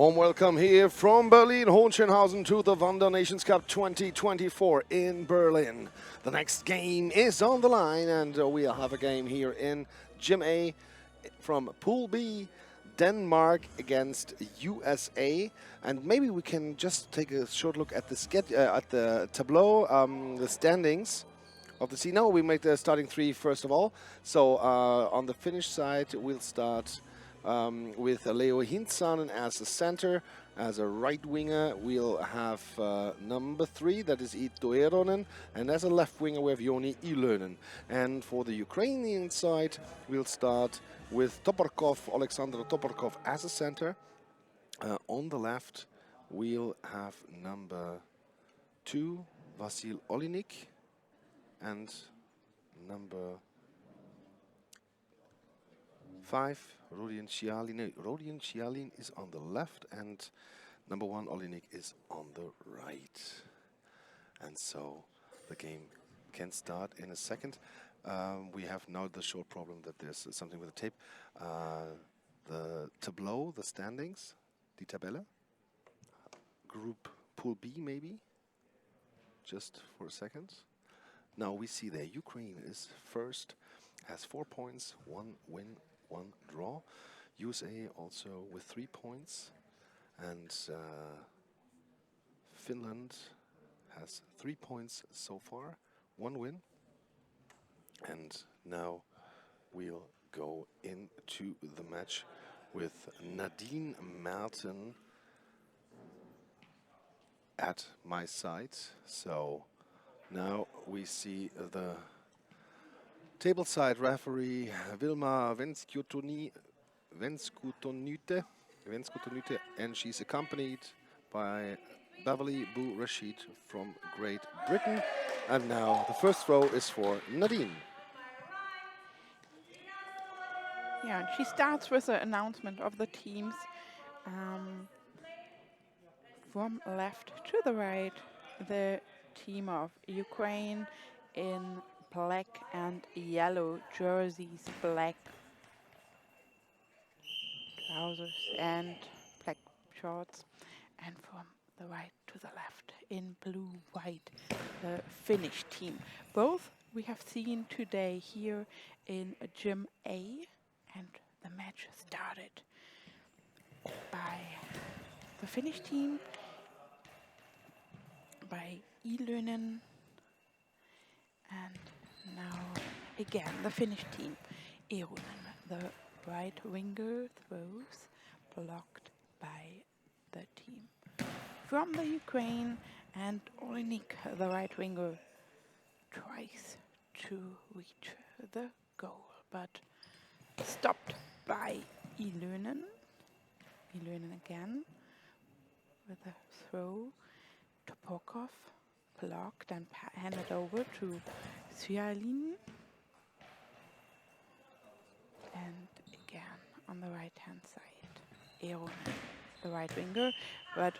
Warm welcome here from Berlin, Hohenschönhausen to the Wonder Nations Cup 2024 in Berlin. The next game is on the line, and we'll have a game here in Gym A from Pool B, Denmark against USA. And maybe we can just take a short look at the tableau, the standings of the scene. No, we make the starting three first of all. So on the Finnish side, we'll start with Leo Hintsanen as a center. As a right winger, we'll have number 3, that is Iitto Eronen. And as a left winger, we have Joni Ilönen. And for the Ukrainian side, we'll start with Toporkov, Alexander Toporkov as a center. On the left, we'll have number 2, Vasil Olinik. And number 5, Rodion Chialin. No, Rodion Chialin is on the left, and number 1, Olinik, is on the right. And so the game can start in a second. We have now the short problem that there's something with the tape. The tableau, the standings, die Tabelle. Group Pool B, maybe. Just for a second. Now we see there Ukraine is first, has 4 points, 1 win, 1 draw. USA also with 3 points, and Finland has 3 points so far, 1 win. And now we'll go into the match with Nadine Merten at my side. So now we see the tableside referee Vilma Venskutonute, and she's accompanied by Beverly Boo Rashid from Great Britain. And now the first throw is for Nadine. Yeah, and she starts with the announcement of the teams. From left to the right, the team of Ukraine in black and yellow jerseys, black trousers and black shorts, and from the right to the left in blue-white, the Finnish team. Both we have seen today here in Gym A, and the match started by the Finnish team, by Ilönen, and now again the Finnish team. Eronen, the right winger, throws, blocked by the team from the Ukraine, and Olinik, the right winger, tries to reach the goal, but stopped by Ilönen. Ilönen again with a throw. Toporkov blocked and handed over to Chialin. And again on the right hand side, Eronen, the right winger, but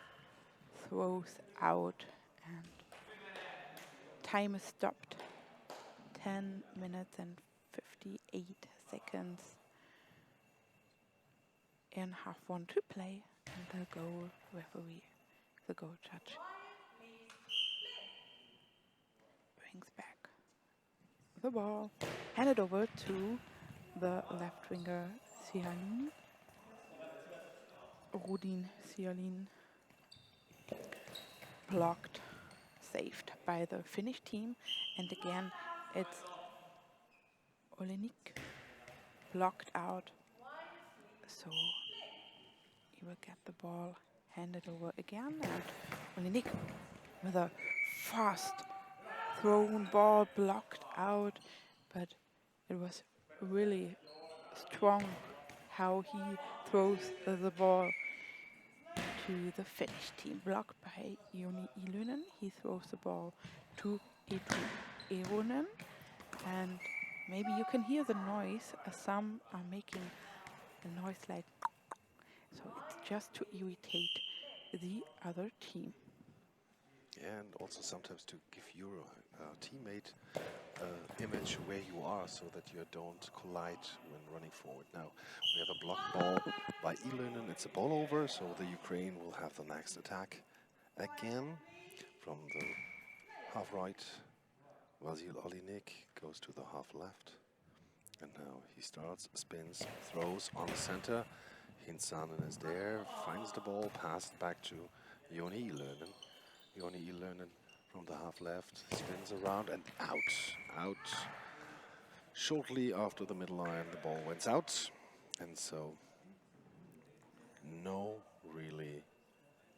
throws out, and time is stopped. 10 minutes and 58 seconds. In half 1 to play, and the goal referee, the goal judge, brings back the ball, handed over to the left winger, Chialin. Rodion Chialin, blocked, saved by the Finnish team, and again it's Olinik, blocked out, so he will get the ball handed over again, and Olinik with a fast thrown ball, blocked out, but it was really strong how he throws the ball to the Finnish team. Blocked by Joni Ilönen, he throws the ball to Iitto Eronen, and maybe you can hear the noise. Some are making a noise like, so it's just to irritate the other team. Yeah, and also sometimes to give your teammate image where you are so that you don't collide when running forward. Now we have a block ball by Ilönen. It's a ball over, so the Ukraine will have the next attack again from the half right. Vasil Olinik goes to the half left, and now he starts, spins, throws on the center. Hinsanen is there, finds the ball, passed back to Joni Ilönen. Joni Ilönen from the half left, spins around and out. Shortly after the middle line, the ball went out, and so no really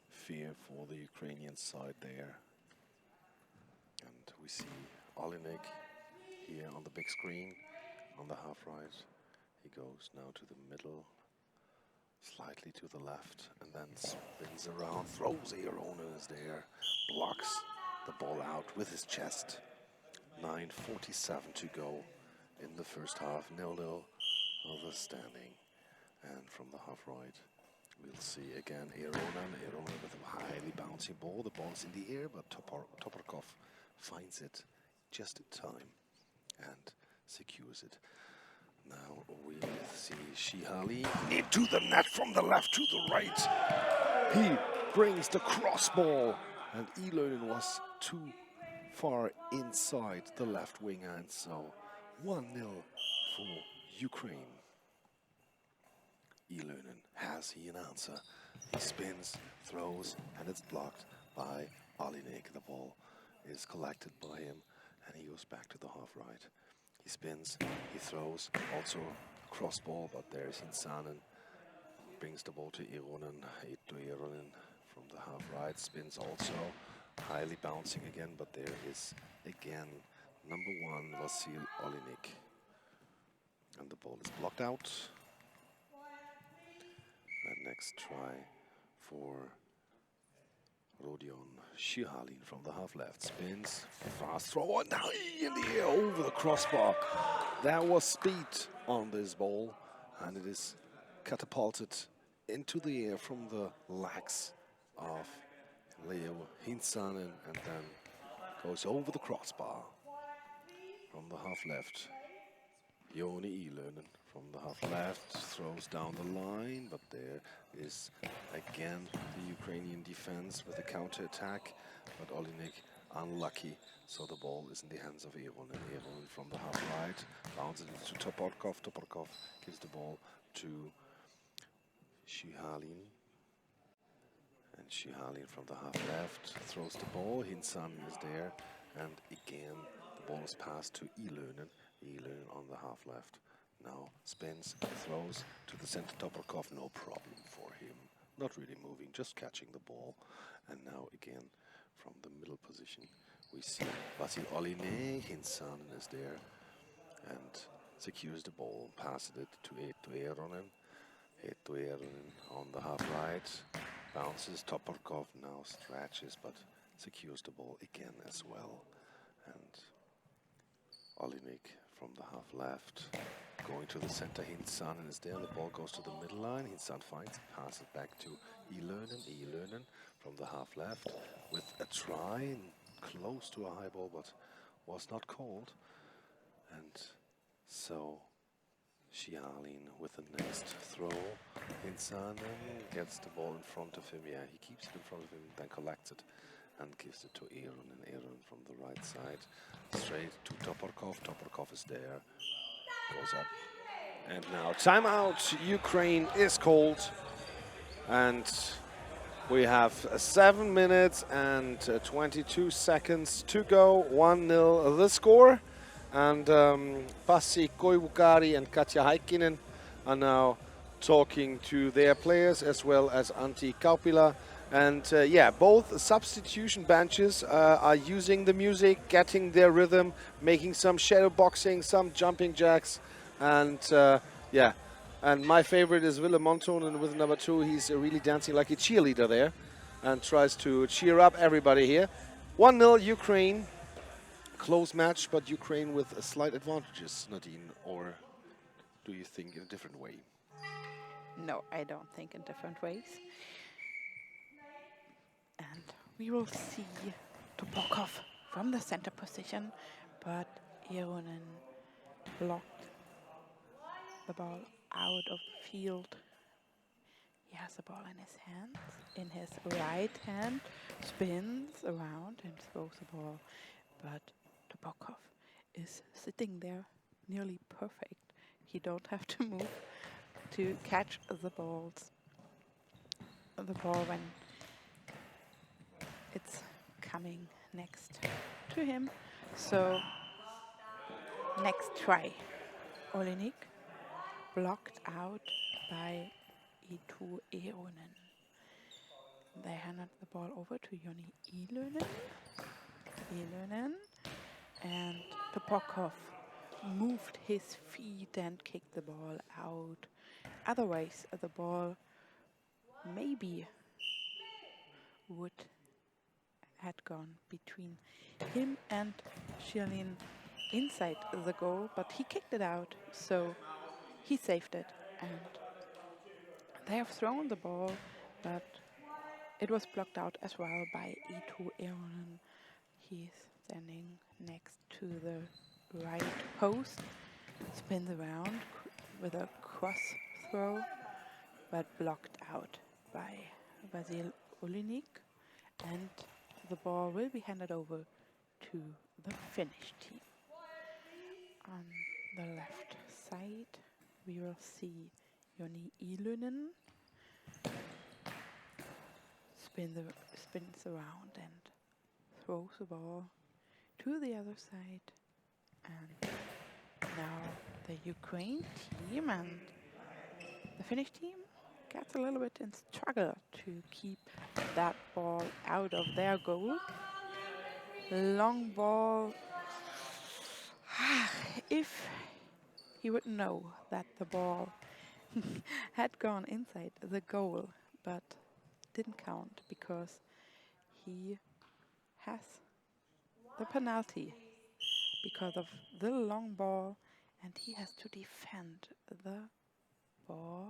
fear for the Ukrainian side there. And we see Olinik here on the big screen on the half right. He goes now to the middle, slightly to the left, and then spins around, throws Aronen is there, blocks the ball out with his chest. 9:47 to go in the first half, 0-0 of the standing. And from the half right, we'll see again Aronen with a highly bouncing ball. The ball's in the air, but Toporkov finds it just in time and secures it. Now we see Shihali into the net from the left to the right. He brings the cross ball, and Ilönen was too far inside the left wing, and so 1-0 for Ukraine. Ilönen has he an answer. He spins, throws, and it's blocked by Olinik. The ball is collected by him, and he goes back to the half right. He spins, he throws, also a cross ball, but there's Hinsanen. Brings the ball to Aronen, Aronen from the half right, spins also, highly bouncing again, but there is again number 1, Vasil Olinik. And the ball is blocked out. And next try for Rodion Shihalin from the half left. Spins, fast throw, and now in the air over the crossbar. There was speed on this ball, and it is catapulted into the air from the legs of Leo Hinsanen, and then goes over the crossbar from the half left. Joni Ilönen from the half left throws down the line, but there is again the Ukrainian defense with a counter-attack, but Olinik unlucky, so the ball is in the hands of Aronen. Aronen from the half right bounces it to Toporkov. Toporkov gives the ball to Shihalin, and Shihalin from the half left throws the ball. Hinsanen is there, and again the ball is passed to Ilönen. Ilönen on the half left. Now spins, throws to the center. Toporkov, no problem for him. Not really moving, just catching the ball. And now again from the middle position we see Vasil Olinik. Hinsanen is there and secures the ball, passes it to Aronen. Aronen on the half right, bounces. Toporkov now stretches but secures the ball again as well. And Olinik from the half left, going to the center. Hinsanen is there. The ball goes to the middle line. Hinsanen finds, passes it back to Ilönen. Ilönen from the half left with a try, close to a high ball, but was not called. And so Shihalin with the next throw. Hinsanen gets the ball in front of him. Yeah, he keeps it in front of him, then collects it and gives it to Aronen. Aronen from the right side, straight to Toporkov. Toporkov is there, goes up. And now timeout. Ukraine is called. And we have 7 minutes and 22 seconds to go. 1-0 the score. And Pasi Koivukari and Katja Heikkinen are now talking to their players, as well as Antti Kaupila. And yeah, both substitution benches are using the music, getting their rhythm, making some shadow boxing, some jumping jacks. And yeah, and my favorite is Ville Montonen with number 2. He's really dancing like a cheerleader there and tries to cheer up everybody here. 1-0 Ukraine. Close match, but Ukraine with slight advantages, Nadine, or do you think in a different way? No, I don't think in different ways. And we will see Topokov from the center position, but Ironen blocked the ball out of the field. He has the ball in his hands, in his right hand, spins around and throws the ball. But Topokov is sitting there nearly perfect. He don't have to move to catch the ball when it's coming next to him. So next try, Olinik blocked out by Eetu Eonen. They handed the ball over to Joni Ilönen, and Topokov moved his feet and kicked the ball out. Otherwise, the ball maybe would had gone between him and Schirlin inside the goal, but he kicked it out, so he saved it. And they have thrown the ball, but it was blocked out as well by Eetu Eonen. He's standing next to the right post, spins around with a cross throw, but blocked out by Vasil Olinik, and the ball will be handed over to the Finnish team. On the left side, we will see Joni Ilönen spins around and throws the ball to the other side. And now the Ukraine team and the Finnish team gets a little bit in struggle to keep that ball out of their goal. Long ball. If he would know that the ball had gone inside the goal, but didn't count because he has the penalty because of the long ball, and he has to defend the ball.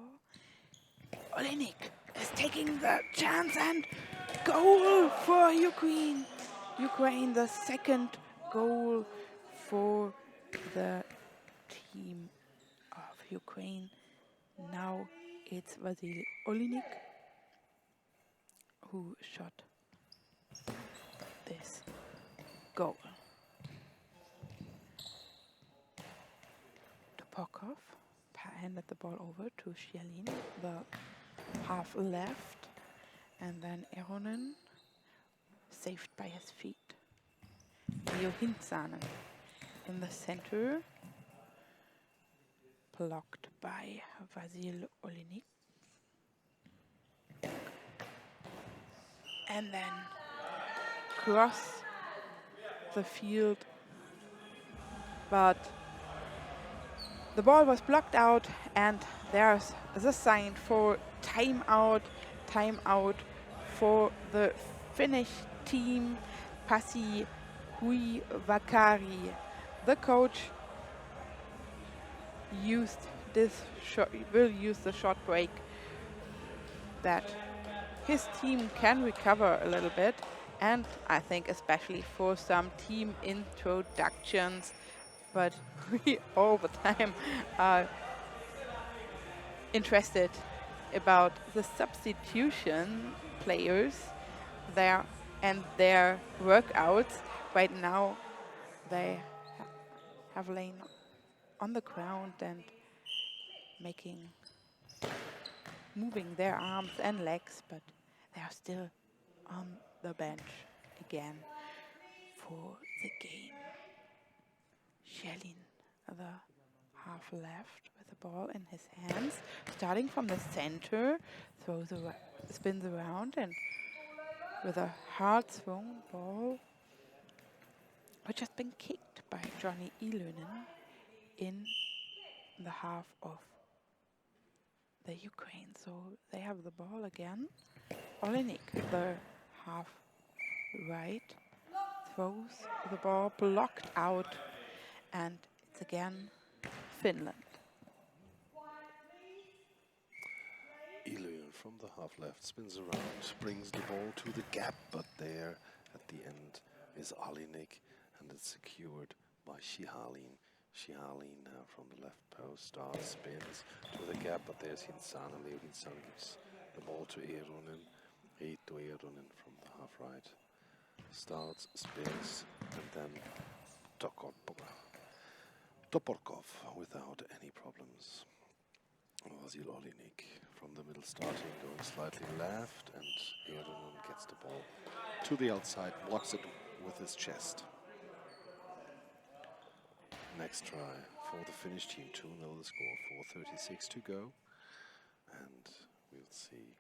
Olinik is taking the chance, and goal for Ukraine. Ukraine, the second goal for the team of Ukraine. Now it's Vasil Olinik who shot this goal. Topokov handed the ball over to Schirlin, the half left, and then Eronen saved by his feet. Leo Hintzanen in the center, blocked by Vasil Olinik. And then cross the field, but the ball was blocked out, and there's the sign for timeout for the Finnish team. Pasi Hui Vakari, the coach, will use the short break that his team can recover a little bit, and I think especially for some team introductions, but we all the time are interested about the substitution players there and their workouts. Right now they have lain on the ground and moving their arms and legs, but they are still on the bench again for the game. Schirlin, the half left with the ball in his hands, starting from the center, spins around, and with a hard thrown ball, which has been kicked by Joni Ilönen in the half of the Ukraine. So they have the ball again. Olinik, the half right, throws the ball, blocked out, and it's again Finland. Ilönen from the half left spins around, brings the ball to the gap, but there at the end is Olinik, and it's secured by Shihalin. Shihalin now from the left post starts, spins to the gap, but there's Hinsan, and Leo Hinsan gives the ball to Eeronen. To Eeronen from the half right. Starts, spins, and then Toporkov without any problems. Vasil Olinik from the middle starting, going slightly left, and Eeronen gets the ball to the outside, blocks it with his chest. Next try for the Finnish team, 2-0 the score, 4:36 to go. And we'll see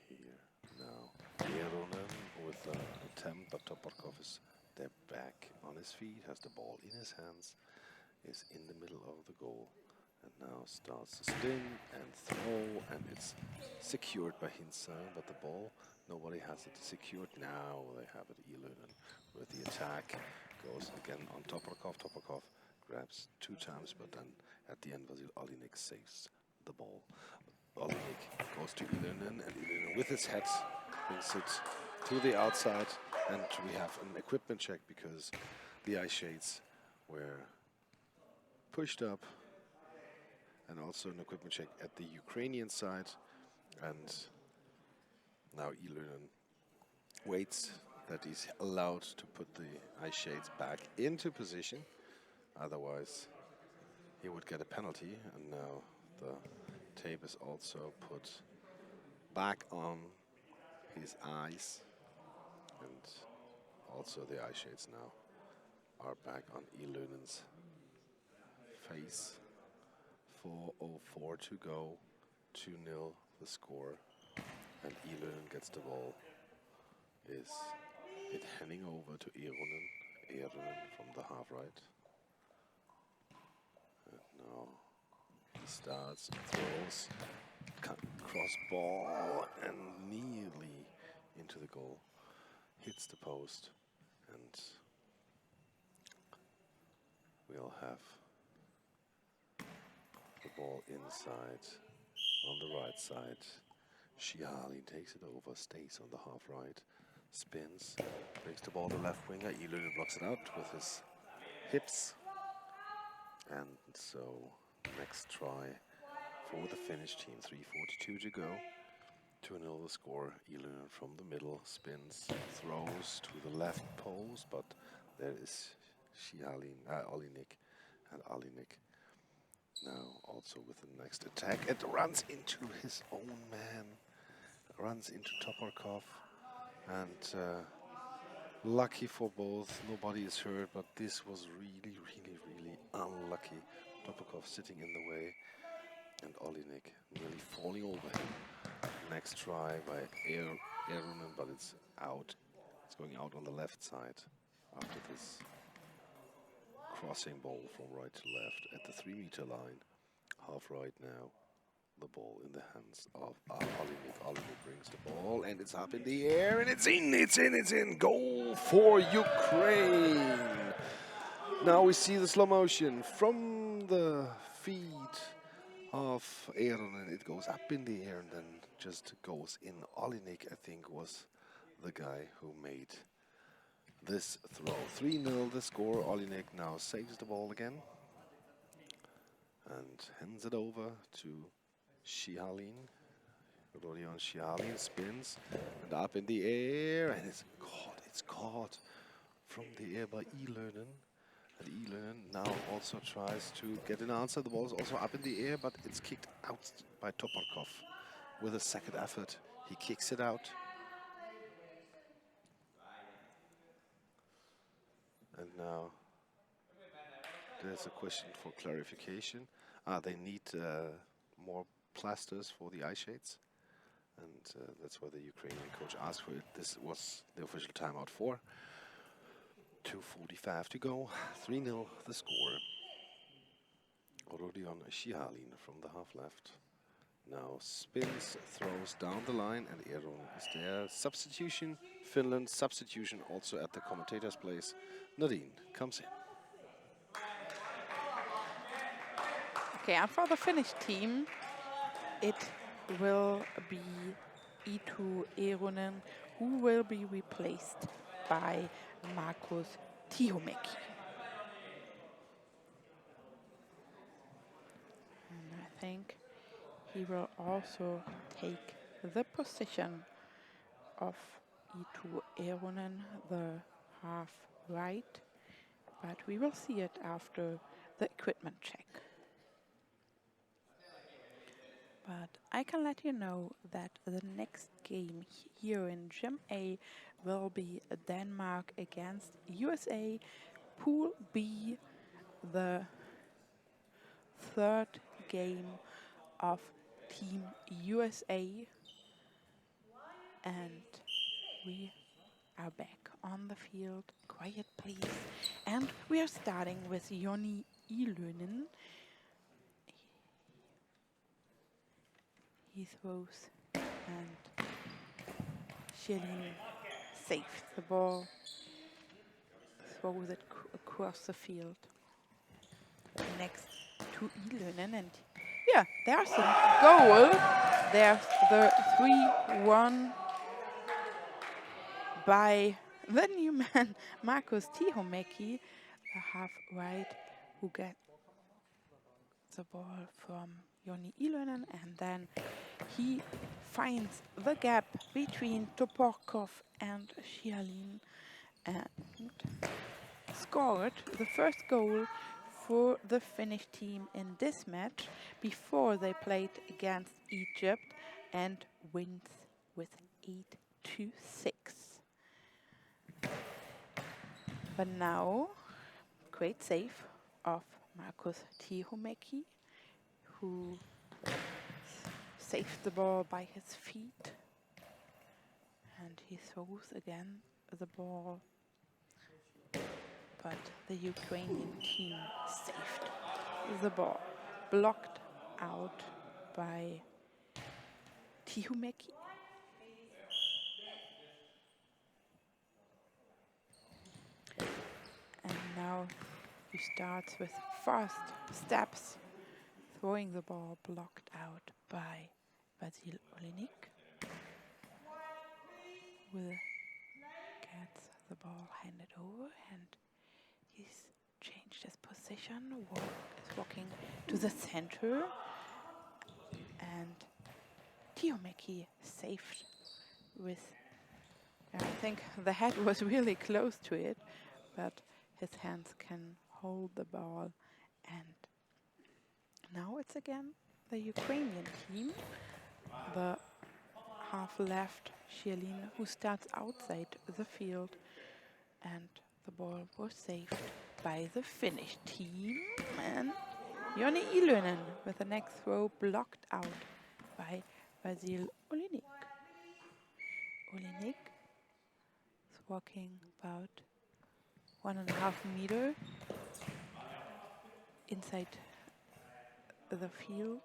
here now Eeronen with an attempt, but Toporkov is there back on his feet, has the ball in his hands, is in the middle of the goal, and now starts to spin and throw, and it's secured by Hinsan, but the ball, nobody has it secured. Now they have it, Eeronen with the attack, goes again on Toporkov. Toporkov grabs 2 times, but then at the end Vasil Olinik saves the ball. Olinik goes to Eeronen, and Eeronen with his head brings it to the outside, and we have an equipment check because the eye shades were pushed up, and also an equipment check at the Ukrainian side, and now Eeronen waits that he's allowed to put the eye shades back into position. Otherwise, he would get a penalty, and now the tape is also put back on his eyes, and also the eye shades now are back on Eeronen's face. 4:04 to go, 2-0 the score, and Eeronen gets the ball. Is it handing over to Eeronen? Eeronen from the half right. Now he starts, throws, cross ball, and nearly into the goal. Hits the post, and we'll have the ball inside on the right side. Shihalin takes it over, stays on the half right, spins, brings the ball to left winger. Eeronen blocks it out with his hips. And so, next try for the Finnish team, 3:42 to go. 2-0 the score. Eeronen from the middle spins, throws to the left post, but there is Olinik, and Olinik now also with the next attack. It runs into his own man, runs into Toporkov, and lucky for both, nobody is hurt, but this was really, really, really unlucky. Toporkov sitting in the way, and Olinik nearly falling over him. Next try by Eeronen, but it's out. It's going out on the left side after this crossing ball from right to left at the 3-meter line. Half right now. The ball in the hands of Olinik. Olinik brings the ball, and it's up in the air, and it's in. Goal for Ukraine. Now we see the slow motion from the feet of Eeronen. It goes up in the air and then just goes in. Olinik, I think, was the guy who made this throw. 3-0 the score. Olinik now saves the ball again and hands it over to Shihalin. Rodion Shihalin spins and up in the air, and it's caught from the air by Eeronen. And Eeronen now also tries to get an answer. The ball is also up in the air, but it's kicked out by Toporkov. With a second effort, he kicks it out. And now there's a question for clarification. They need more plasters for the eye shades, and that's why the Ukrainian coach asked for it. This was the official timeout for. 2:45 to go, 3-0 the score. Rodion Shihalin from the half left now spins, throws down the line, and Eeronen is there. Substitution, Finland substitution also at the commentator's place. Nadine comes in. Okay, and for the Finnish team, it will be Eetu Eeronen, who will be replaced by Markus Tihomeki. And I think he will also take the position of Itu Eronen, the half right, but we will see it after the equipment check. But I can let you know that the next game here in Gym A will be Denmark against USA, Pool B, the third game of Team USA. And we are back on the field. Quiet, please. And we are starting with Joni Ilönen. He throws and Shelin saves the ball, throws it across the field. Next to Ilönen, and yeah, there's a goal. There's the 3-1 by the new man, Markus Tihomeki, the half right, who gets the ball from Joni Ilönen, and then he finds the gap between Toporkov and Schialin and scored the first goal for the Finnish team in this match before they played against Egypt and wins with 8-6. But now, great save of Markus Tihomeki, who saved the ball by his feet, and he throws again the ball, but the Ukrainian team saved the ball, blocked out by Tihomeki. And now he starts with fast steps, throwing the ball, blocked out by Vasil Olinik. Will gets the ball handed over, and he's changed his position, is walking to the center, and Tihomeki saved with, I think the head was really close to it, but his hands can hold the ball. And now it's again the Ukrainian team, the half left Schialin, who starts outside the field, and the ball was saved by the Finnish team, and Joni Ilönen with the next throw blocked out by Vasil Olinik. Olinik is walking about 1.5 meters inside the field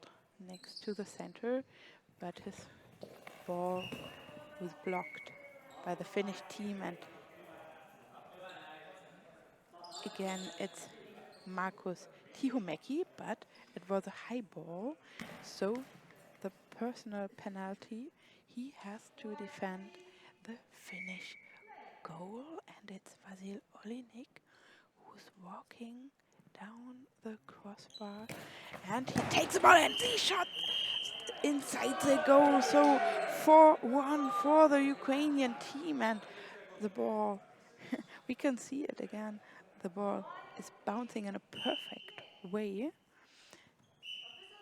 next to the center, but his ball was blocked by the Finnish team, and again it's Markus Tihomeki, but it was a high ball, so the personal penalty, he has to defend the Finnish goal, and it's Vasil Olinik who's walking down the crossbar, and he takes the ball and he shot inside the goal. So 4-1 for the Ukrainian team, and the ball, we can see it again, the ball is bouncing in a perfect way,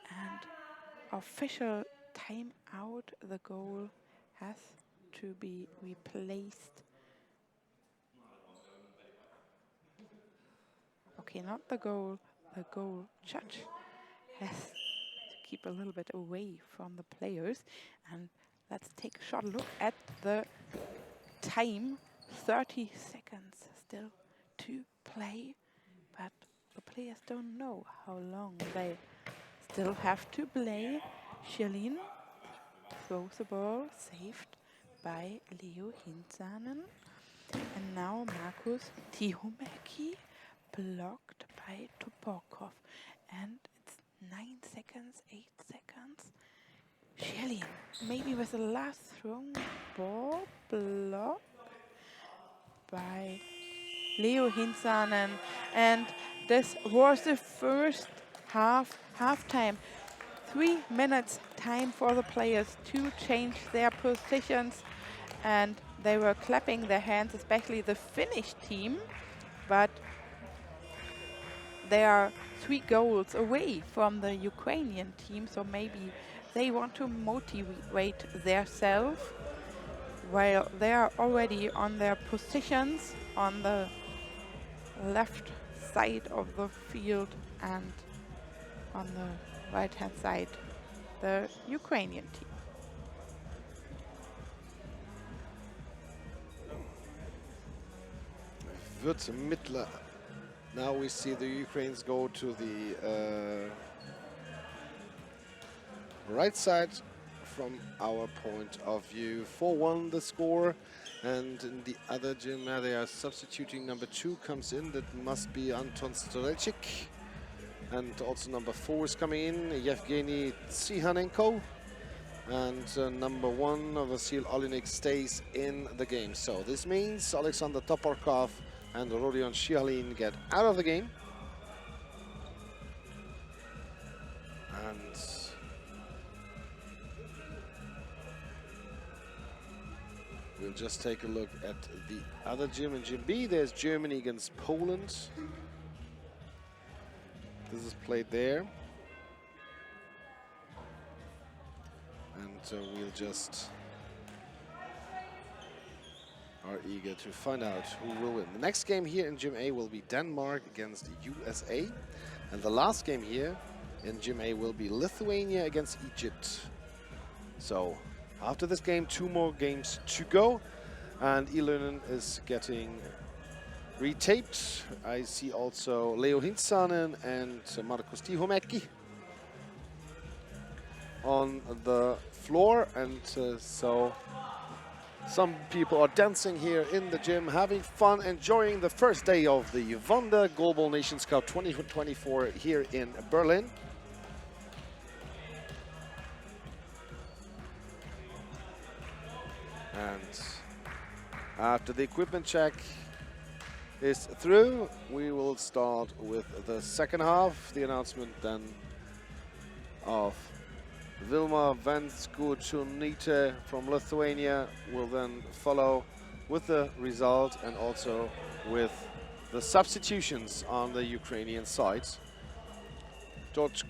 and official time out, the goal has to be replaced. Okay, not the goal judge has to keep a little bit away from the players. And let's take a short look at the time. 30 seconds still to play, but the players don't know how long they still have to play. Schialin throws the ball, saved by Leo Hintzanen. And now Markus Tihomeki, blocked by Toporkov. And it's 9 seconds, 8 seconds. Schialin, maybe with the last thrown ball, blocked by Leo Hinsanen. And this was the first halftime. 3 minutes time for the players to change their positions, and they were clapping their hands, especially the Finnish team, but they are 3 goals away from the Ukrainian team, so maybe they want to motivate themselves while they are already on their positions on the left side of the field and on the right hand side the Ukrainian team. Würzmittler. Now we see the Ukrainians go to the right side from our point of view. 4-1 the score, and in the other gym they are substituting. Number 2 comes in, that must be Anton Strelchik, and also number 4 is coming in, Yevgeny Tsihanenko, and number 1 Vasil Olinik stays in the game. So this means Alexander Toporkov and Rodion Shihalin get out of the game. And we'll just take a look at the other gym. In Gym B, there's Germany against Poland. This is played there. And we'll just are eager to find out who will win. The next game here in Gym A will be Denmark against USA. And the last game here in Gym A will be Lithuania against Egypt. So after this game, 2 more games to go. And Ilönen is getting retaped. I see also Leo Hintsanen and Markus Tihomäki on the floor. And so some people are dancing here in the gym, having fun, enjoying the first day of the Wanda Goalball Nations Cup 2024 here in Berlin. And after the equipment check is through, we will start with the second half. The announcement then of Vilma Venskučonytė from Lithuania will then follow with the result and also with the substitutions on the Ukrainian side. George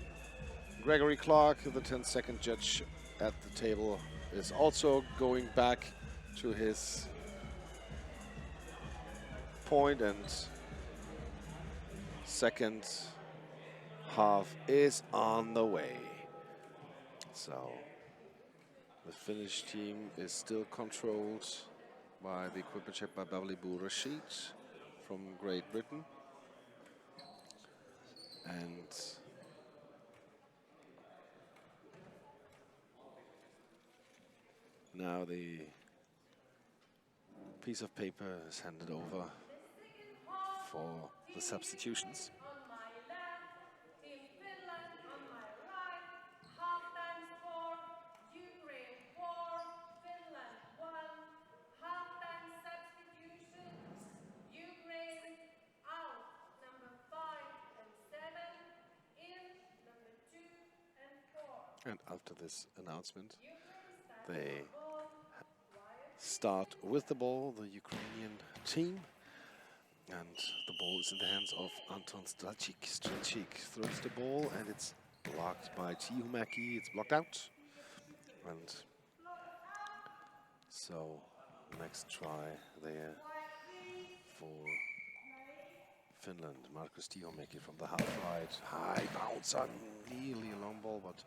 Gregory Clark, the 10-second judge at the table, is also going back to his point, and second half is on the way. So the Finnish team is still controlled by the equipment check by Bavlibu Rashid from Great Britain. And now the piece of paper is handed over for the substitutions. And after this announcement, they start with the ball, the Ukrainian team. And the ball is in the hands of Anton Strelchik. Strelchik throws the ball, and it's blocked by Tihomäki. It's blocked out. And so next try there for Finland. Markus Tihomäki from the half right. High bounce on nearly a long ball, but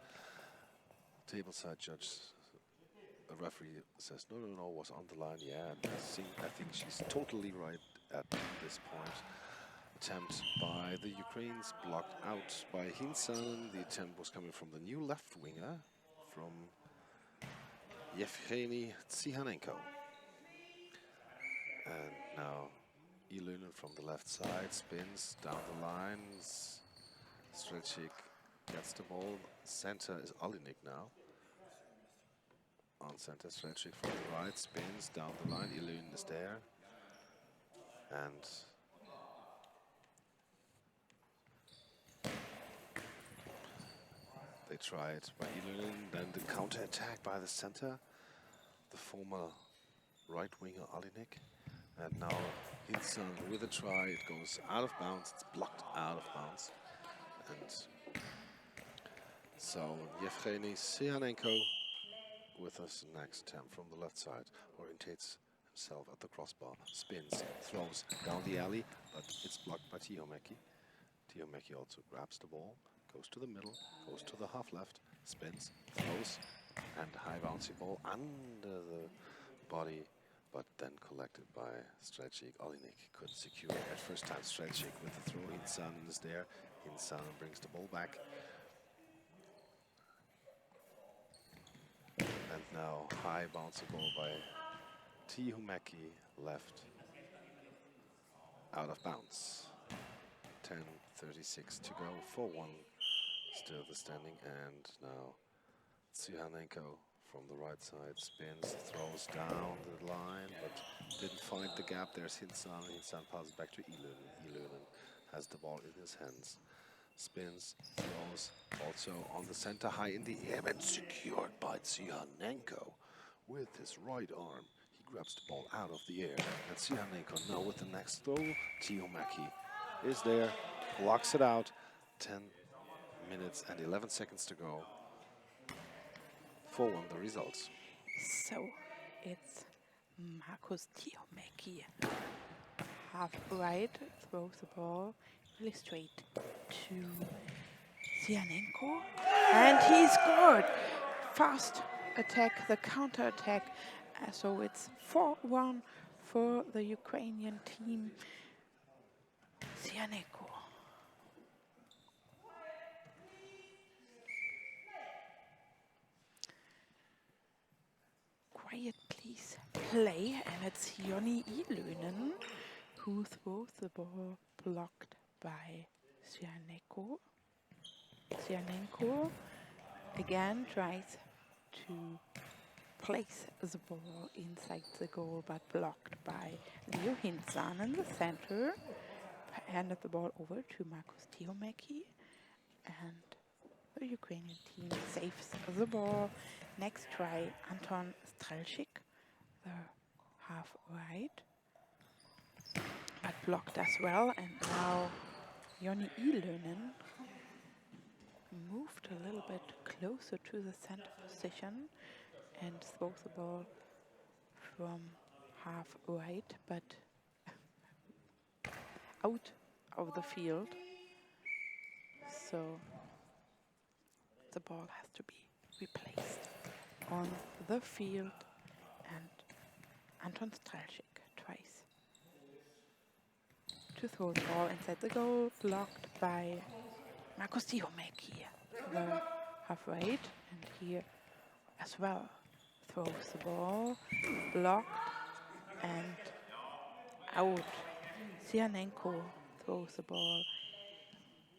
tableside judge, the referee says no, was on the line. Yeah, and I think she's totally right at this point. Attempt by the Ukrainians, blocked out by Hinsanen. The attempt was coming from the new left winger, from Yevgeny Tsihanenko. And now Ilönen from the left side spins down the line. Strelchik gets the ball. Center is Olinik now. On center, Strelchik from the right spins down the line. Ilönen is there. And tried by Ilulin, then the counter-attack by the center, the former right winger Alinik. And now Hinsan with a try, it goes out of bounds, it's blocked out of bounds. And so Yevgeny Sianenko with his next attempt from the left side, orientates himself at the crossbar, spins, throws down the alley, but it's blocked by Tihomeki. Tihomeki also grabs the ball, goes to the middle, goes to the half left, spins, throws, and high bouncy ball under the body, but then collected by Strelchik. Olinik could secure it at first time. Strelchik with the throw. Hinsan is there. Hinsan brings the ball back. And now high bouncy ball by Tihomeki, left out of bounds. 10:36 to go, 4-1 still the standing, and now Tsihanenko from the right side spins, throws down the line, but didn't find the gap. There's Hinsan. Hinsan passes back to Ilulin. Ilulin has the ball in his hands. Spins, throws, also on the center, high in the air, and secured by Tsihanenko with his right arm. He grabs the ball out of the air, and Tsihanenko now with the next throw. Tihomeki is there, blocks it out. 10 minutes and 11 seconds to go. 4-1 the results. So it's Markus Tihomeki, half right, throws the ball really straight to Sianenko, and he scored. Fast attack, the counter attack. So it's 4-1 for the Ukrainian team. Sianenko. Quiet, please. Play, and it's Joni Ilönen who throws the ball, blocked by Sianenko. Sianenko again tries to place the ball inside the goal, but blocked by Leo Hinsan in the center. Handed the ball over to Markus Tihomeki, and the Ukrainian team saves the ball. Next try, Anton Strelchik, the half right, but blocked as well. And now Joni Ilönen moved a little bit closer to the center position and throws the ball from half right, but out of the field. So the ball has to be replaced on the field, and Anton Strelchik tries to throw the ball inside the goal, blocked by Markus Tihomeki, the half right, and here as well throws the ball, blocked and out. Sianenko throws the ball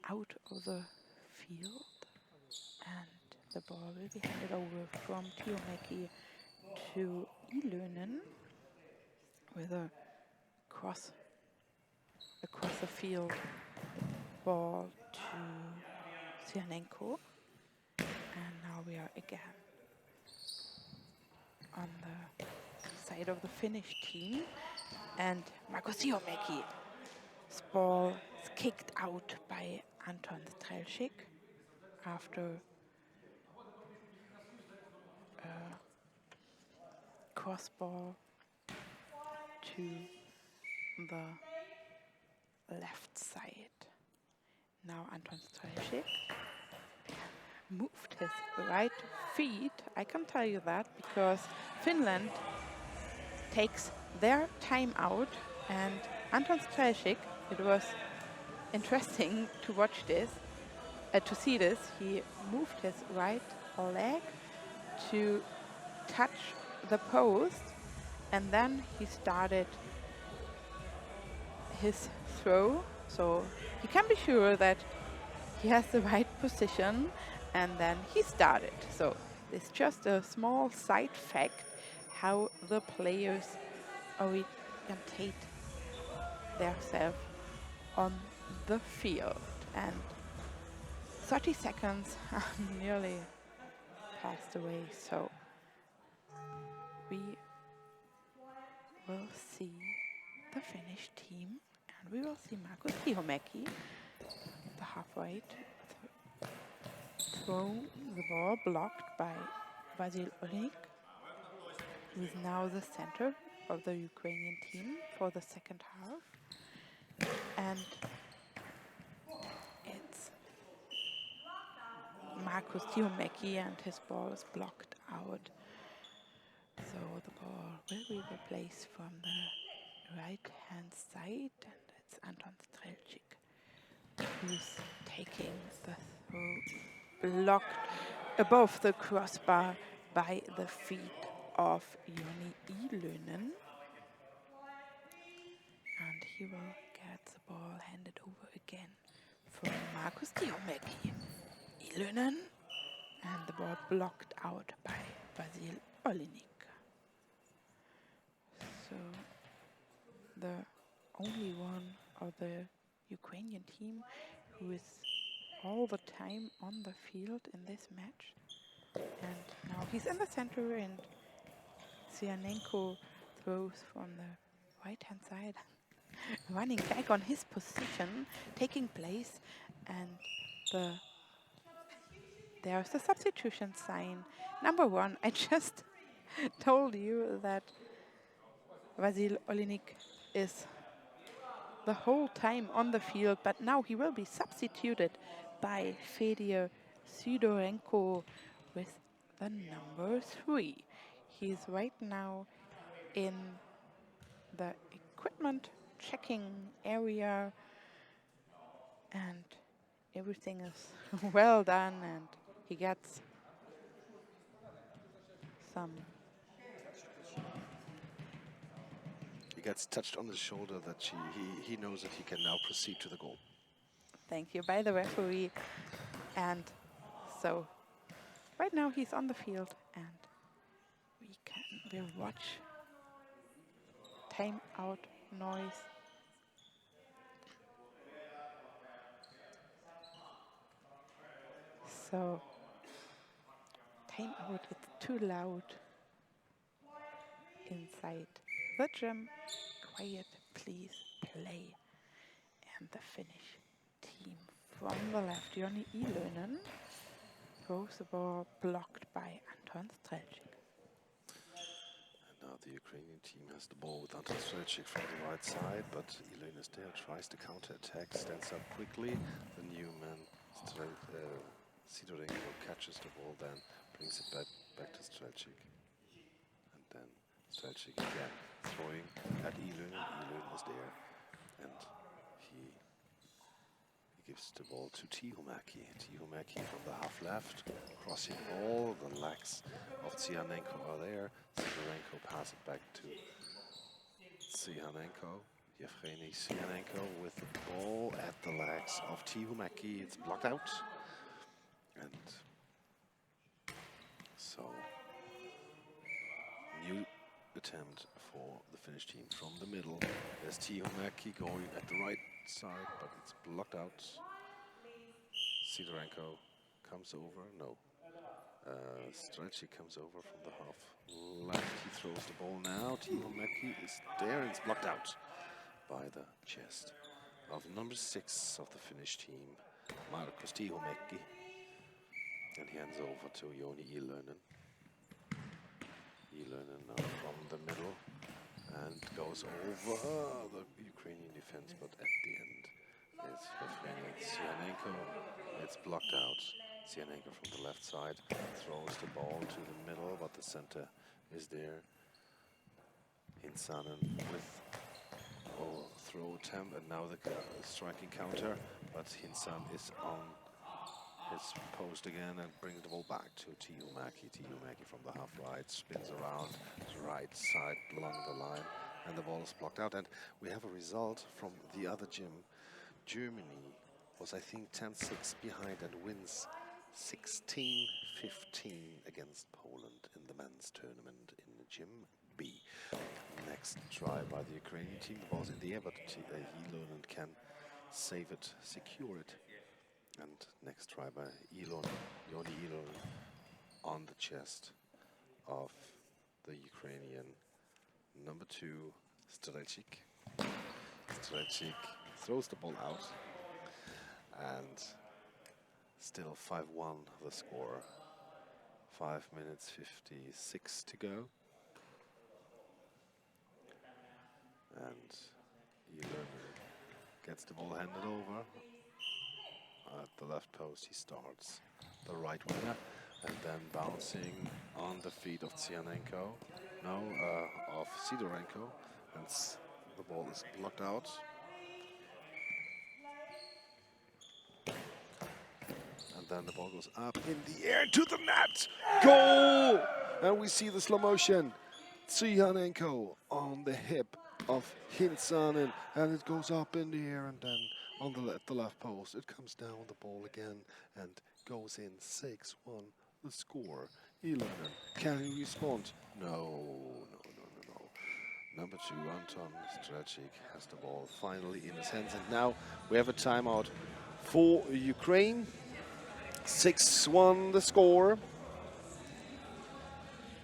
out of the field, and the ball will be handed over from Tihomeki to Ilönen with a cross across the field ball to Sianenko. And now we are again on the side of the Finnish team, and Markus Tihomeki. Ball is kicked out by Anton Strelchik after cross ball to the left side. Now Anton Strelchik moved his right feet. I can tell you that because Finland takes their time out, and Anton Strelchik, it was interesting to watch this, to see this. He moved his right leg to touch the post, and then he started his throw, so he can be sure that he has the right position, and then he started. So it's just a small side fact how the players orientate themselves on the field. And 30 seconds nearly passed away, so we will see the Finnish team, and we will see Markus Tihomäki, the half-right, throw the ball blocked by Vasil Olinik, who is now the center of the Ukrainian team for the second half. And it's Markus Tihomäki, and his ball is blocked out. So the ball will be replaced from the right-hand side, and it's Anton Strelchik who's taking the throw, blocked above the crossbar by the feet of Joni Ilönen. And he will get the ball handed over again from Markus Tihomäki. Ilönen, and the ball blocked out by Vasil Olinik. So the only one of the Ukrainian team who is all the time on the field in this match. And now he's in the center, and Tsianenko throws from the right-hand side, running back on his position, taking place, and there's the substitution sign. Number 1, I just told you that Vasil Olinik is the whole time on the field, but now he will be substituted by Fedor Sydorenko with the number 3. He's right now in the equipment checking area, and everything is well done, and he gets some. He gets touched on the shoulder that he knows that he can now proceed to the goal. Thank you, by the referee. And so right now he's on the field, and we'll watch time out noise. So time out, it's too loud inside the gym. Quiet, please, play. And the Finnish team from the left, Joni Ilönen, throws the ball blocked by Anton Strelchik. And now the Ukrainian team has the ball with Anton Strelchik from the right side, but Ilönen is there, tries to counter-attack, stands up quickly. The new man, Sydorenko, catches the ball, then brings it back to Strelchik. And then Strelchik again throwing at Ilönen. Ilönen is there, and he gives the ball to Tihomäki. Tihomäki from the half left, crossing all the legs of Tsianenko are there. Sydorenko pass it back to Tsianenko. Yevgeny Tsianenko with the ball at the legs of Tihomäki. It's blocked out. And so, new attempt for the Finnish team from the middle. There's Tihomäki going at the right side, but it's blocked out. Sydorenko comes over, no. Strelchik comes over from the half left. He throws the ball now. Tihomäki is there, and it's blocked out by the chest of number 6 of the Finnish team, Markus Tihomäki. And he hands over to Joni Ilönen. Ilönen now from the middle and goes over the Ukrainian defense, but at the end it's Tsianenko. It's blocked out. Tsianenko from the left side throws the ball to the middle, but the center is there. Hinsanen with throw attempt, and now the striking counter, but Hinsan is on his post again and brings the ball back to Tihomäki. Tihomäki from the half right spins around to the right side along the line, and the ball is blocked out. And we have a result from the other gym. Germany was, I think, 10-6 behind and wins 16-15 against Poland in the men's tournament in Gym B. Next try by the Ukrainian team. The ball's in the air, but Ilönen can save it, secure it. And next try by Elon, Yoni Elon, on the chest of the Ukrainian number 2, Strelchik. Strelchik throws the ball out, and still 5-1 the score. 5 minutes 56 to go. And Elon gets the ball handed over. At the left post, he starts the right winger, and then bouncing on the feet of Tsianenko, of Sidorenko, and the ball is blocked out. And then the ball goes up in the air to the net. Goal! And we see the slow motion. Tsianenko on the hip of Hintsanen, and it goes up in the air, and then on the left post, it comes down the ball again and goes in 6-1. The score. Ilona, can he respond? No. Number 2, Anton Strelchik, has the ball finally in his hands, and now we have a timeout for Ukraine. 6-1 the score,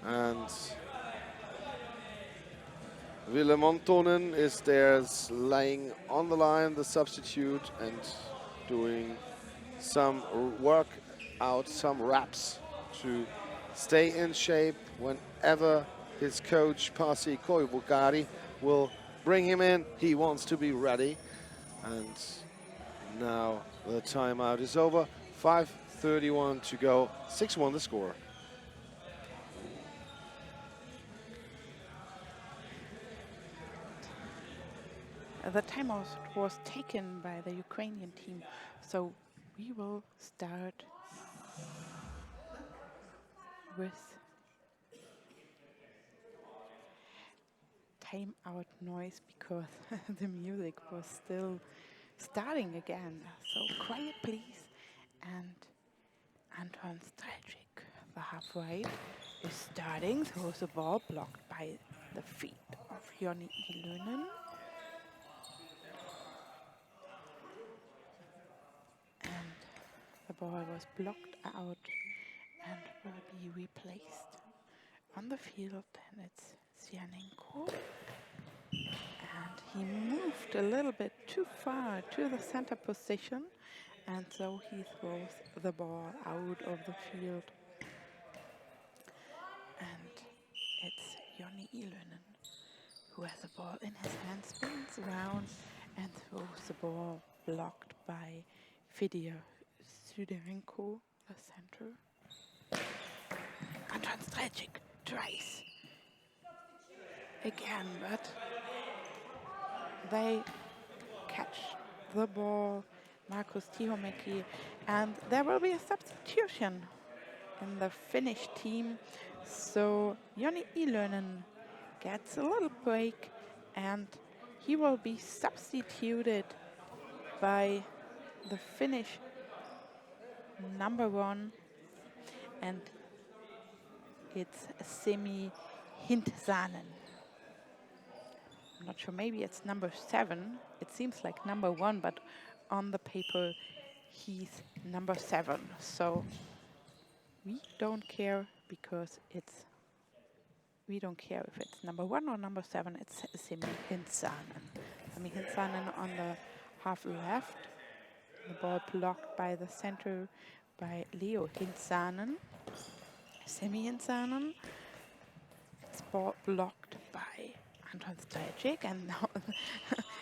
and Willem Antonen is there laying on the line, the substitute, and doing some work out, some reps to stay in shape whenever his coach, Pasi Koivukari, will bring him in. He wants to be ready. And now the timeout is over. 5:31 to go. 6-1 the score. The timeout was taken by the Ukrainian team, so we will start with timeout noise because the music was still starting again. So quiet, please. And Anton Strelchik, the half right, is starting. So the ball blocked by the feet of Joni Ilonen. And the ball was blocked out and will be replaced on the field. And it's Tsianenko. And he moved a little bit too far to the center position, and so he throws the ball out of the field. And it's Joni Ilonen who has the ball in his hand, spins around and throws the ball, blocked by Fedor Sidorenko, the center. Anton Strelchik tries again, but they catch the ball, Markus Tihomeki, and there will be a substitution in the Finnish team. So Joni Ilonen gets a little break, and he will be substituted by the Finnish number 1, and it's Semi Hintsanen. I'm not sure, maybe it's number 7. It seems like number 1, but on the paper he's number 7. So we don't care because we don't care if it's number 1 or number 7. It's Semi Hintsanen. Semi Hintsanen on the half left. The ball blocked by the center by Leo Hintsanen. Semi Hintsanen. It's ball blocked by Anton Strelchik, and now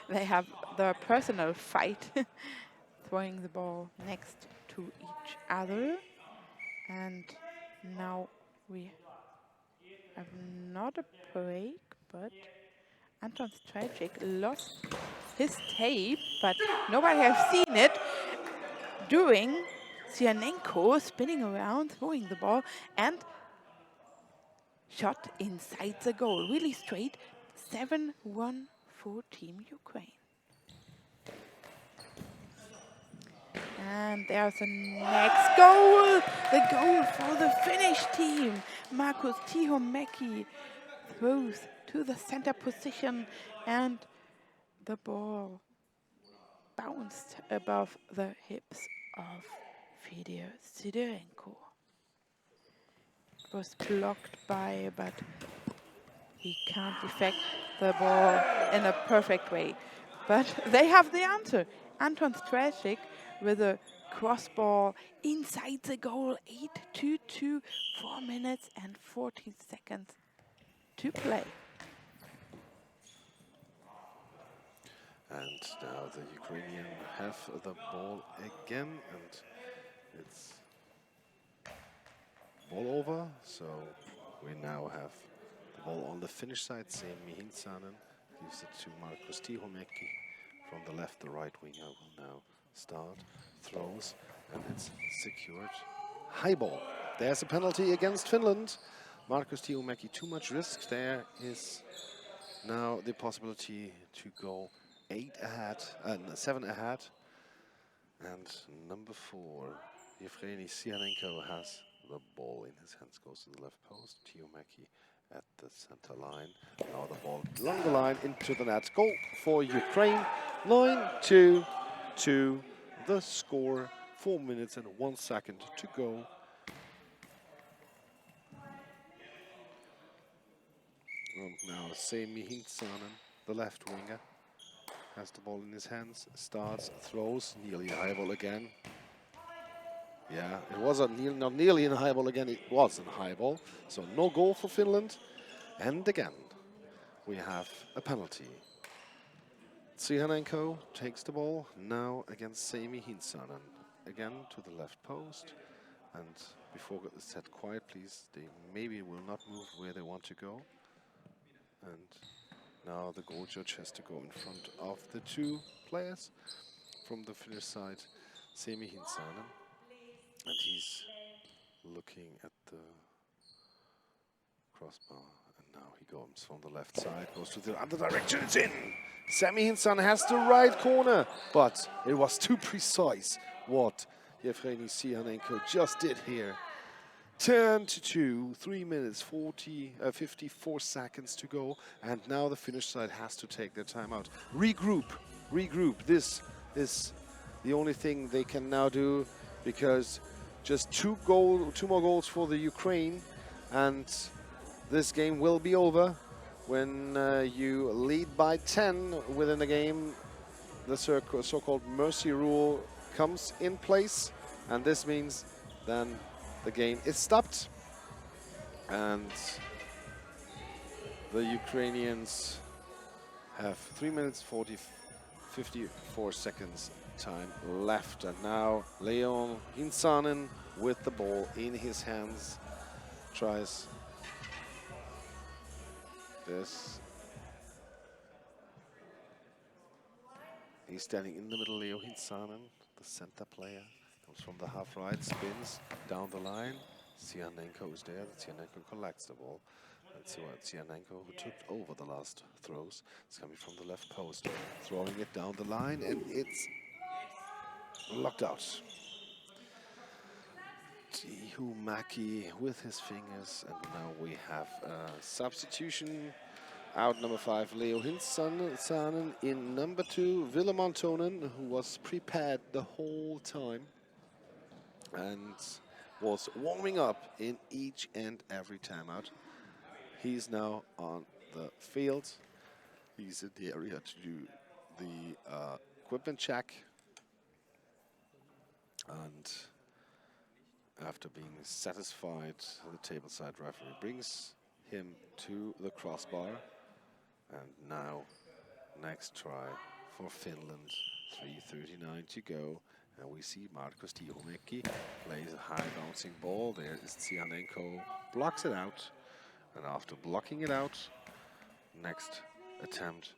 they have the personal fight, throwing the ball next to each other. And now we have not a break, but Anton Strelchik lost his tape, but nobody has seen it. During Tsianenko spinning around, throwing the ball, and shot inside the goal, really straight. 7-1 for Team Ukraine. And there's the next goal, the goal for the Finnish team. Markus Tihomeki throws to the center position, and the ball bounced above the hips of Fedor Sidorenko. It was blocked by, but he can't defect the ball in a perfect way. But they have the answer. Anton Strasic with a cross ball inside the goal, 8-2-2, 4 minutes and 14 seconds to play. And now the Ukrainian have the ball again, and it's ball over. So we now have the ball on the Finnish side. Sami Hintsanen gives it to Markus Tihomäki from the left. The right winger will now start, throws, and it's secured. High ball. There's a penalty against Finland. Markus Tihomäki, too much risk. There is now the possibility to go 7 ahead. And number 4, Yevgeny Sianenko has the ball in his hands, goes to the left post. Tihomäki at the center line. Now the ball along the line into the net. Goal for Ukraine. 9-2-2. The score. 4 minutes and 1 second to go. Now Sami Hintsanen, the left winger, has the ball in his hands, starts, throws, nearly a high ball again. Yeah, it was not nearly in a high ball again, it was a high ball. So no goal for Finland. And again, we have a penalty. Tsihanenko takes the ball now against Sami Hintsanen. Again to the left post. And before it's set quiet, please, they maybe will not move where they want to go. And now the goal judge has to go in front of the 2 players from the Finnish side, Sami Hintsanen. And he's looking at the crossbar. And now he goes from the left side, goes to the other direction, it's in! Sami Hintsanen has the right corner, but it was too precise what Yevgeny Sianenko just did here. 10-2, 3 minutes, 54 seconds to go. And now the Finnish side has to take their time out. Regroup. This is the only thing they can now do, because just 2 more goals for the Ukraine. And this game will be over. When you lead by 10 within the game, the so-called mercy rule comes in place. And this means then the game is stopped, and the Ukrainians have 3 minutes 54 seconds time left. And now Leon Hintsanen with the ball in his hands tries this. He's standing in the middle, Leo Hintsanen, the center player. Comes from the half right, spins down the line. Sianenko is there. Sianenko collects the ball. And Sianenko, who took over the last throws, is coming from the left post, throwing it down the line, and it's locked out. Tihomäki with his fingers, and now we have a substitution. Out number 5, Leo Hintsanen. In number 2, Ville Montonen, who was prepared the whole time and was warming up in each and every timeout. He's now on the field. He's in the area to do the equipment check. And after being satisfied, the tableside referee brings him to the crossbar. And now, next try for Finland. 3:39 to go. And we see Markus Tihomäki plays a high bouncing ball. There is Tsihanenko, blocks it out. And after blocking it out, next attempt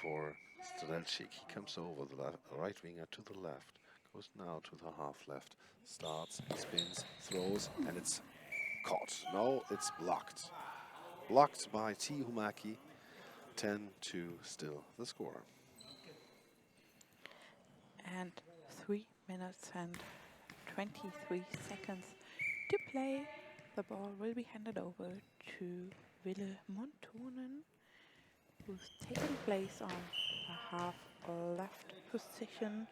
for Strelczyk. He comes over the right winger to the left, goes now to the half left, starts, spins, throws, and it's caught. No, it's blocked. Blocked by Tihomäki. 10-2 still the score. And 3 minutes and 23 seconds to play. The ball will be handed over to Ville Montonen, who's taking place on the half left position,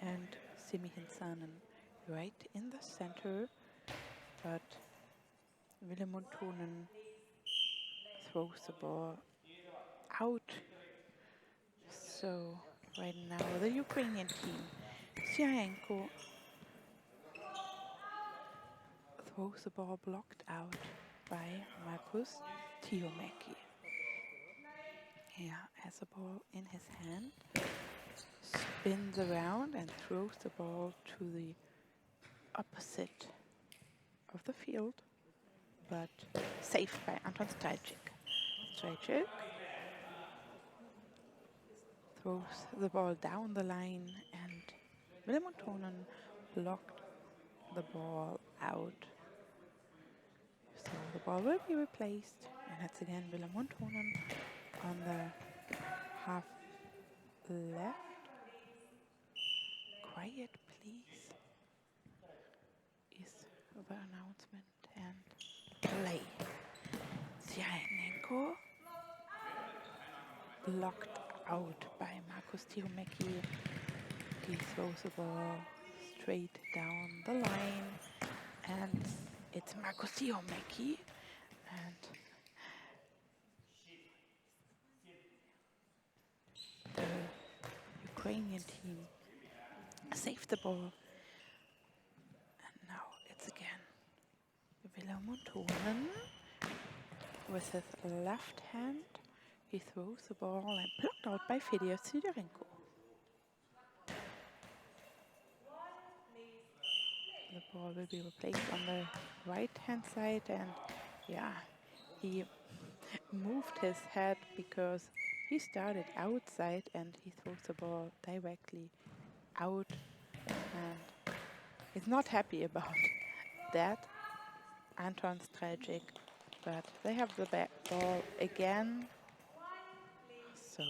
and Sami Hintsanen right in the center, but Willem Montonen throws the ball out. So right now the Ukrainian team, Siarenko throws the ball blocked out by Markus Tiomeki. He has the ball in his hand, spins around and throws the ball to the opposite of the field, but saved by Anton Strajcik. Strajcik throws the ball down the line and Willem Montonen blocked the ball out. So the ball will be replaced, and it's again Willem Montonen on the half left. Quiet, please, is the announcement, and play. Siarenko blocked out by Markus Tiomeki. He throws the ball straight down the line, and it's Markus Tiomeki, and the Ukrainian team saved the ball. And now it's again Willem Montonen with his left hand. He throws the ball and blocked out by Fedor Sidorenko. The ball will be replaced on the right-hand side, and yeah, he moved his head because he started outside and he throws the ball directly out, and he's not happy about that, Anton Strajcik, but they have the ball again. So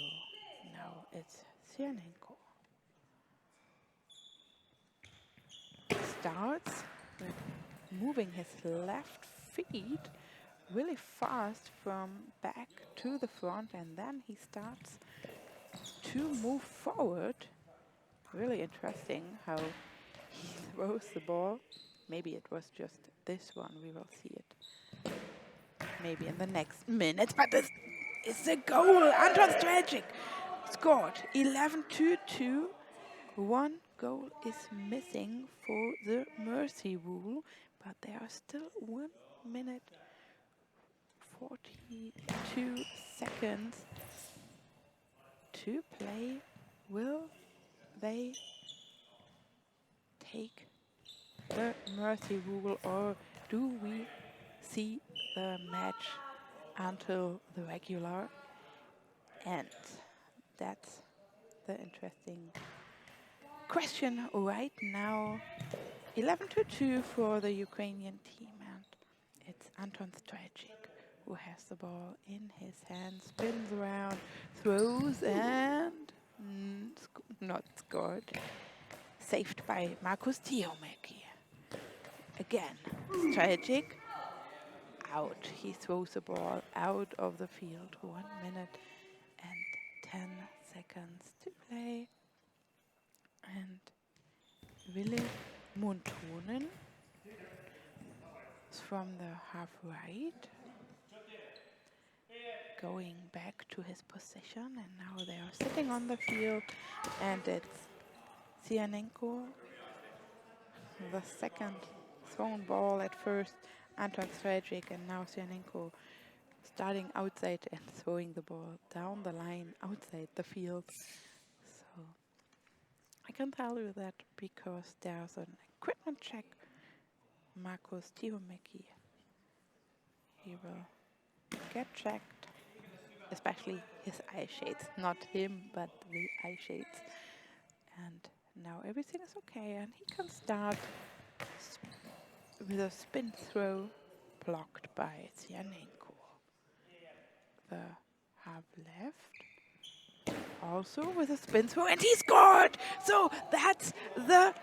now it's Siarenko. Starts with moving his left feet really fast from back to the front, and then he starts to move forward. Really interesting how he throws the ball. Maybe it was just this one, we will see it maybe in the next minute, but this is a goal. Anton Strajcik scored 11-2. One goal is missing for the mercy rule, but there are still 1 minute 42 seconds to play. Will they take the mercy rule, or do we see the match until the regular end? That's the interesting question right now. 11-2 for the Ukrainian team, and it's Anton Strajcik who has the ball in his hand, spins around, throws, and not scored. Saved by Markus Tiomeki. Again, Strajcik out. He throws the ball out of the field. 1 minute and 10 seconds to play. And Willem Montonen is from the half right, going back to his position, and now they are sitting on the field, and it's Siarenko, the second thrown ball at first, Anton Strajcik, and now Siarenko starting outside and throwing the ball down the line outside the field. So I can tell you that because there's an equipment check. Markus Tiomeki, he will get checked, especially his eye shades, not him, but the eye shades. And now everything is okay, and he can start with a spin throw blocked by Siarenko. The half left, also with a spin throw, and he scored! So that's the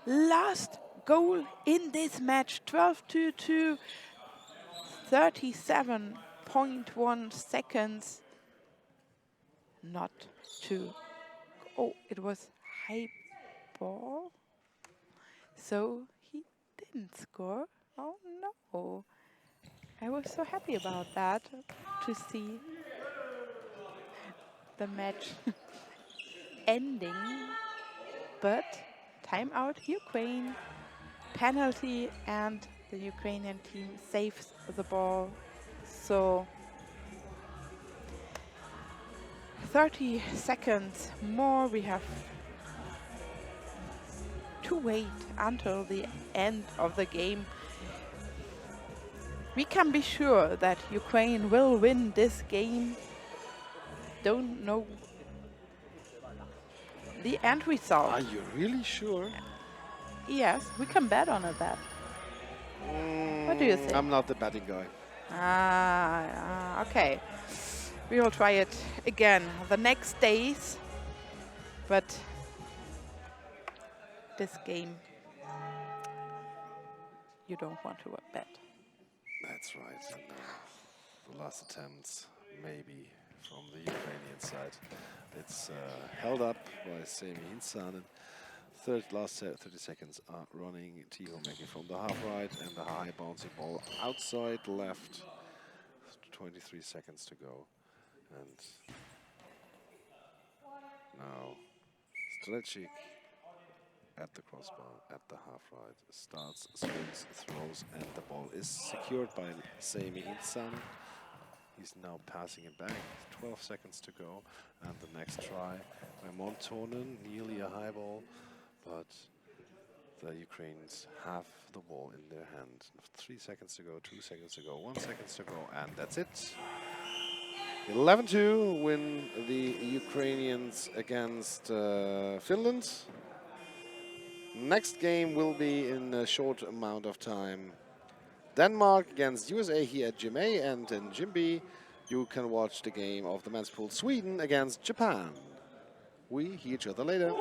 last goal in this match. 12-2, 37.1 seconds. Not to, oh, it was high ball. So he didn't score. Oh no. I was so happy about that, to see the match ending. But timeout Ukraine, penalty, and the Ukrainian team saves the ball. So 30 seconds more. We have to wait until the end of the game. We can be sure that Ukraine will win this game. Don't know the end result. Are you really sure? Yes, we can bet on it. That. What do you think? I'm not the betting guy. Okay. We will try it again the next days. But this game, you don't want to bet. That's right. And, the last attempts, maybe from the Ukrainian side. It's held up by Semi Insanen. Last 30 seconds are running. Tiho making from the half right and the high bouncing ball outside left. 23 seconds to go. And now Strelchik at the crossbar, at the half right, starts, swings, throws, and the ball is secured by Semi Insanen. He's now passing it back. 12 seconds to go. And the next try by Montonen, nearly a high ball. But the Ukrainians have the ball in their hand. 3 seconds to go, 2 seconds to go, 1 second to go, and that's it. 11-2 win the Ukrainians against Finland. Next game will be in a short amount of time. Denmark against USA here at Gym A, and in Gym B you can watch the game of the men's pool Sweden against Japan. We hear each other later.